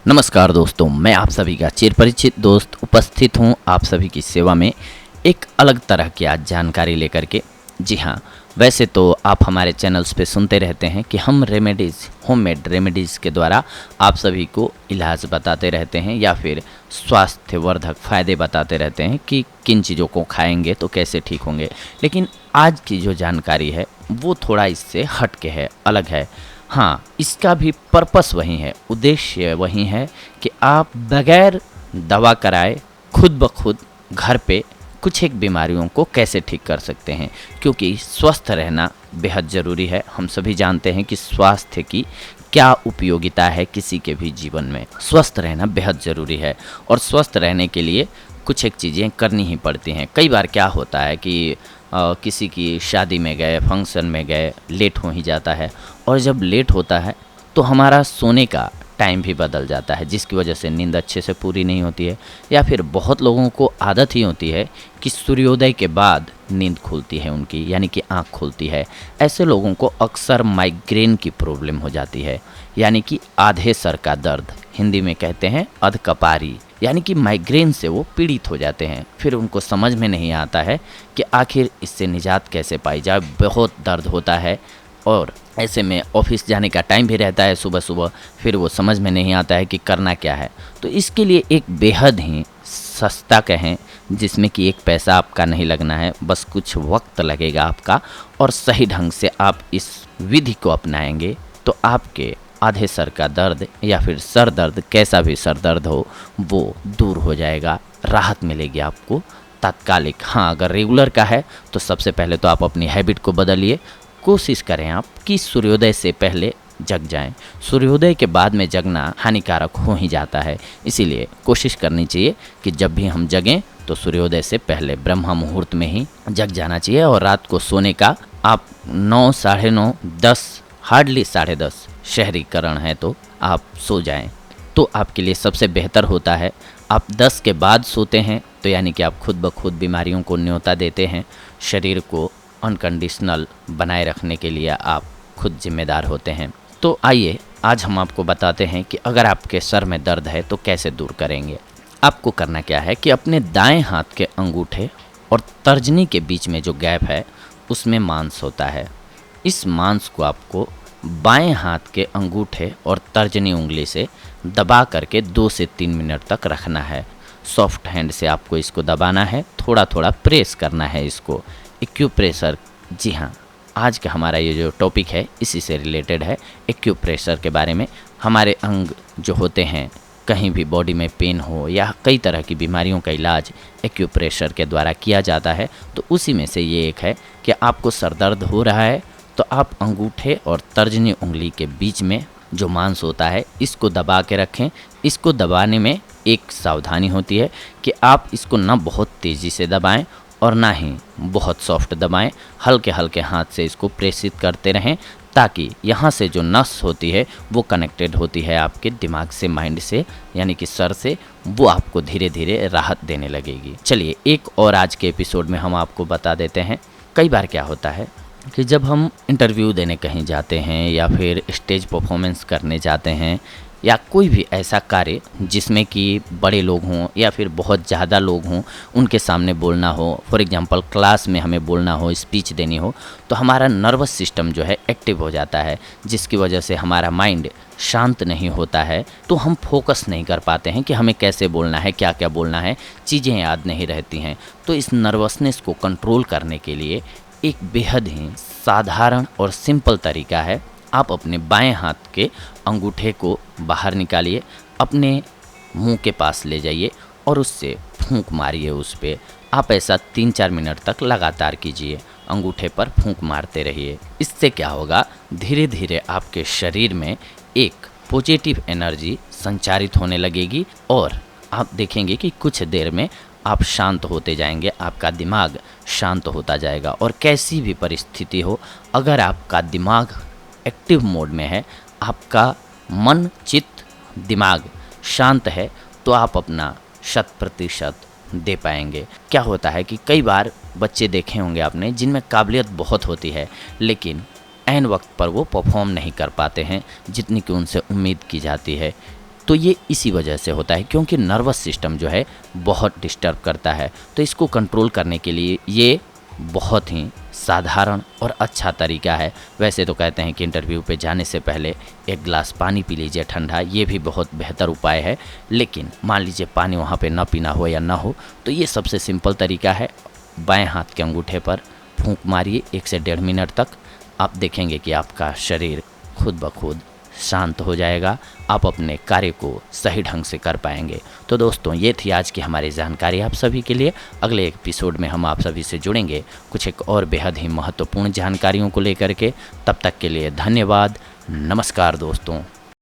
नमस्कार दोस्तों, मैं आप सभी का चिरपरिचित दोस्त उपस्थित हूँ आप सभी की सेवा में एक अलग तरह की आज जानकारी लेकर के। जी हाँ, वैसे तो आप हमारे चैनल्स पे सुनते रहते हैं कि हम होममेड रेमेडीज़ के द्वारा आप सभी को इलाज बताते रहते हैं या फिर स्वास्थ्यवर्धक फ़ायदे बताते रहते हैं कि किन चीज़ों को खाएंगे तो कैसे ठीक होंगे। लेकिन आज की जो जानकारी है वो थोड़ा इससे हट के है, अलग है। हाँ, इसका भी पर्पस वही है, उद्देश्य वही है कि आप बगैर दवा कराए खुद ब खुद घर पे कुछ एक बीमारियों को कैसे ठीक कर सकते हैं, क्योंकि स्वस्थ रहना बेहद ज़रूरी है। हम सभी जानते हैं कि स्वास्थ्य की क्या उपयोगिता है किसी के भी जीवन में। स्वस्थ रहना बेहद ज़रूरी है और स्वस्थ रहने के लिए कुछ एक चीज़ें करनी ही पड़ती हैं। कई बार क्या होता है कि किसी की शादी में गए, फंक्शन में गए, लेट हो ही जाता है और जब लेट होता है तो हमारा सोने का टाइम भी बदल जाता है, जिसकी वजह से नींद अच्छे से पूरी नहीं होती है। या फिर बहुत लोगों को आदत ही होती है कि सूर्योदय के बाद नींद खुलती है उनकी, यानी कि आँख खुलती है। ऐसे लोगों को अक्सर माइग्रेन की प्रॉब्लम हो जाती है, यानी कि आधे सर का दर्द, हिंदी में कहते हैं अधकपारी, यानी कि माइग्रेन से वो पीड़ित हो जाते हैं। फिर उनको समझ में नहीं आता है कि आखिर इससे निजात कैसे पाई जाए। बहुत दर्द होता है और ऐसे में ऑफिस जाने का टाइम भी रहता है सुबह सुबह, फिर वो समझ में नहीं आता है कि करना क्या है। तो इसके लिए एक बेहद ही सस्ता कहें, जिसमें कि एक पैसा आपका नहीं लगना है, बस कुछ वक्त लगेगा आपका, और सही ढंग से आप इस विधि को अपनाएंगे तो आपके आधे सर का दर्द या फिर सर दर्द, कैसा भी सर दर्द हो, वो दूर हो जाएगा, राहत मिलेगी आपको तात्कालिक। हाँ, अगर रेगुलर का है तो सबसे पहले तो आप अपनी हैबिट को बदलिए। कोशिश करें आप कि सूर्योदय से पहले जग जाएं। सूर्योदय के बाद में जगना हानिकारक हो ही जाता है, इसीलिए कोशिश करनी चाहिए कि जब भी हम जगें तो सूर्योदय से पहले ब्रह्म मुहूर्त में ही जग जाना चाहिए। और रात को सोने का आप 9, साढ़े 9, 10, हार्डली 10:30 शहरीकरण है तो आप सो जाएं, तो आपके लिए सबसे बेहतर होता है। आप 10 के बाद सोते हैं तो यानी कि आप खुद ब खुद बीमारियों को न्योता देते हैं। शरीर को अनकंडीशनल बनाए रखने के लिए आप खुद जिम्मेदार होते हैं। तो आइए आज हम आपको बताते हैं कि अगर आपके सर में दर्द है तो कैसे दूर करेंगे। आपको करना क्या है कि अपने दाएं हाथ के अंगूठे और तर्जनी के बीच में जो गैप है उसमें मांस होता है। इस मांस को आपको बाएं हाथ के अंगूठे और तर्जनी उंगली से दबा करके 2 से 3 मिनट तक रखना है। सॉफ्ट हैंड से आपको इसको दबाना है, थोड़ा थोड़ा प्रेस करना है इसको। एक्यूप्रेशर, जी हाँ, आज का हमारा ये जो टॉपिक है इसी से रिलेटेड है। एक्यूप्रेशर के बारे में, हमारे अंग जो होते हैं, कहीं भी बॉडी में पेन हो या कई तरह की बीमारियों का इलाज एक्यूप्रेशर के द्वारा किया जाता है। तो उसी में से ये एक है कि आपको सर दर्द हो रहा है तो आप अंगूठे और तर्जनी उंगली के बीच में जो मांस होता है इसको दबा के रखें। इसको दबाने में एक सावधानी होती है कि आप इसको ना बहुत तेज़ी से दबाएं और ना ही बहुत सॉफ्ट दबाएं। हल्के हल्के हाथ से इसको प्रेसित करते रहें ताकि यहाँ से जो नस होती है वो कनेक्टेड होती है आपके दिमाग से, माइंड से, यानी कि सर से, वो आपको धीरे धीरे राहत देने लगेगी। चलिए एक और आज के एपिसोड में हम आपको बता देते हैं। कई बार क्या होता है कि जब हम इंटरव्यू देने कहीं जाते हैं या फिर स्टेज परफॉर्मेंस करने जाते हैं या कोई भी ऐसा कार्य जिसमें कि बड़े लोग हों या फिर बहुत ज़्यादा लोग हों, उनके सामने बोलना हो, फॉर एग्जांपल क्लास में हमें बोलना हो, स्पीच देनी हो, तो हमारा नर्वस सिस्टम जो है एक्टिव हो जाता है, जिसकी वजह से हमारा माइंड शांत नहीं होता है। तो हम फोकस नहीं कर पाते हैं कि हमें कैसे बोलना है, क्या क्या बोलना है, चीज़ें याद नहीं रहती हैं। तो इस नर्वसनेस को कंट्रोल करने के लिए एक बेहद ही साधारण और सिंपल तरीका है। आप अपने बाएं हाथ के अंगूठे को बाहर निकालिए, अपने मुंह के पास ले जाइए और उससे फूंक मारिए उस पे। आप ऐसा 3-4 मिनट तक लगातार कीजिए, अंगूठे पर फूंक मारते रहिए। इससे क्या होगा, धीरे धीरे आपके शरीर में एक पॉजिटिव एनर्जी संचारित होने लगेगी और आप देखेंगे कि कुछ देर में आप शांत होते जाएंगे, आपका दिमाग शांत होता जाएगा। और कैसी भी परिस्थिति हो, अगर आपका दिमाग एक्टिव मोड में है, आपका मन, चित्त, दिमाग शांत है, तो आप अपना 100% दे पाएंगे। क्या होता है कि कई बार बच्चे देखे होंगे आपने जिनमें काबिलियत बहुत होती है, लेकिन ऐन वक्त पर वो परफॉर्म नहीं कर पाते हैं जितनी कि उनसे उम्मीद की जाती है। तो ये इसी वजह से होता है, क्योंकि नर्वस सिस्टम जो है बहुत डिस्टर्ब करता है। तो इसको कंट्रोल करने के लिए ये बहुत ही साधारण और अच्छा तरीका है। वैसे तो कहते हैं कि इंटरव्यू पे जाने से पहले एक गिलास पानी पी लीजिए ठंडा, ये भी बहुत बेहतर उपाय है। लेकिन मान लीजिए पानी वहाँ पे ना पीना हो या ना हो, तो ये सबसे सिंपल तरीका है। बाएं हाथ के अंगूठे पर फूंक मारिए 1 से 1.5 मिनट तक। आप देखेंगे कि आपका शरीर खुद ब खुद शांत हो जाएगा, आप अपने कार्य को सही ढंग से कर पाएंगे। तो दोस्तों, ये थी आज की हमारी जानकारी आप सभी के लिए। अगले एपिसोड में हम आप सभी से जुड़ेंगे कुछ एक और बेहद ही महत्वपूर्ण जानकारियों को लेकर के। तब तक के लिए धन्यवाद। नमस्कार दोस्तों।